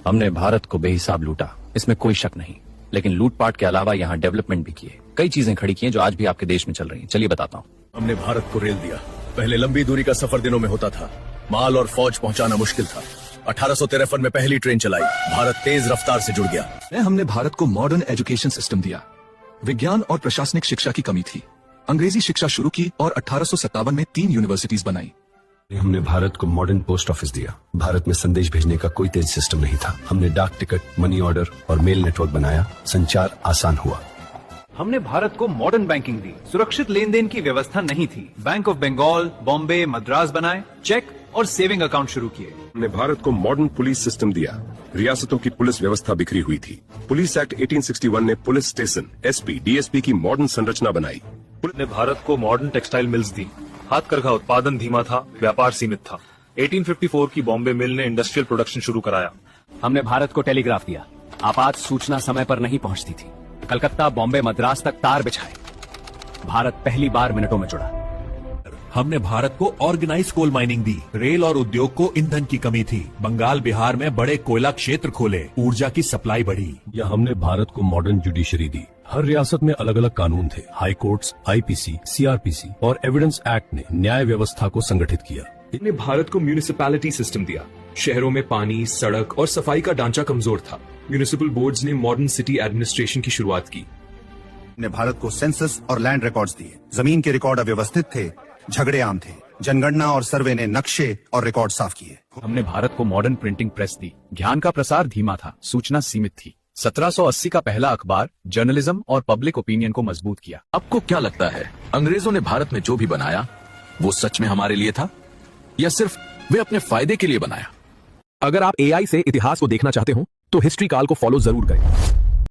हमने भारत को बेहिसाब लूटा, इसमें कोई शक नहीं, लेकिन लूटपाट के अलावा यहाँ डेवलपमेंट भी किए। कई चीजें खड़ी की हैं जो आज भी आपके देश में चल रही हैं। चलिए बताता हूँ। हमने भारत को रेल दिया। पहले लंबी दूरी का सफर दिनों में होता था, माल और फौज पहुंचाना मुश्किल था। 1853 में पहली ट्रेन चलाई, भारत तेज रफ्तार से जुड़ गया। हमने भारत को मॉडर्न एजुकेशन सिस्टम दिया। विज्ञान और प्रशासनिक शिक्षा की कमी थी, अंग्रेजी शिक्षा शुरू की और 1857 में 3 यूनिवर्सिटीज बनाई। हमने भारत को मॉडर्न पोस्ट ऑफिस दिया। भारत में संदेश भेजने का कोई तेज सिस्टम नहीं था। हमने डाक टिकट, मनी ऑर्डर और मेल नेटवर्क बनाया, संचार आसान हुआ। हमने भारत को मॉडर्न बैंकिंग दी। सुरक्षित लेन देन की व्यवस्था नहीं थी। बैंक ऑफ बंगाल, बॉम्बे, मद्रास बनाए, चेक और सेविंग अकाउंट शुरू किए। हमने भारत को मॉडर्न पुलिस सिस्टम दिया। रियासतों की पुलिस व्यवस्था बिखरी हुई थी। पुलिस एक्ट 1861 ने पुलिस स्टेशन, एसपी, डीएसपी की मॉडर्न संरचना बनाई। ने भारत को मॉडर्न टेक्सटाइल मिल्स दी। हाथकरघा उत्पादन धीमा था, व्यापार सीमित था। 1854 की बॉम्बे मिल ने इंडस्ट्रियल प्रोडक्शन शुरू कराया। हमने भारत को टेलीग्राफ दिया। आपात सूचना समय पर नहीं पहुंचती थी। कलकत्ता, बॉम्बे, मद्रास तक तार बिछाए। भारत पहली बार मिनटों में जुड़ा। हमने भारत को ऑर्गेनाइज कोल माइनिंग दी। रेल और उद्योग को ईंधन की कमी थी। बंगाल, बिहार में बड़े कोयला क्षेत्र खोले, ऊर्जा की सप्लाई बढ़ी। या हमने भारत को मॉडर्न जुडिशरी दी। हर रियासत में अलग अलग कानून थे। हाई कोर्ट्स, आईपीसी, सीआरपीसी और एविडेंस एक्ट ने न्याय व्यवस्था को संगठित किया। हमने भारत को म्यूनिसिपैलिटी सिस्टम दिया। शहरों में पानी, सड़क और सफाई का ढांचा कमजोर था। म्यूनिसिपल बोर्ड्स ने मॉडर्न सिटी एडमिनिस्ट्रेशन की शुरुआत की। ने भारत को सेंसस और लैंड रिकॉर्ड्स दिए। जमीन के रिकॉर्ड अव्यवस्थित थे, झगड़े आम थे। जनगणना और सर्वे ने नक्शे और रिकॉर्ड साफ किए। हमने भारत को मॉडर्न प्रिंटिंग प्रेस दी। ज्ञान का प्रसार धीमा था, सूचना सीमित थी। 1780 का पहला अखबार जर्नलिज्म और पब्लिक ओपिनियन को मजबूत किया। आपको क्या लगता है, अंग्रेजों ने भारत में जो भी बनाया वो सच में हमारे लिए था या सिर्फ वे अपने फायदे के लिए बनाया? अगर आप एआई से इतिहास को देखना चाहते हो तो हिस्ट्री काल को फॉलो जरूर करें।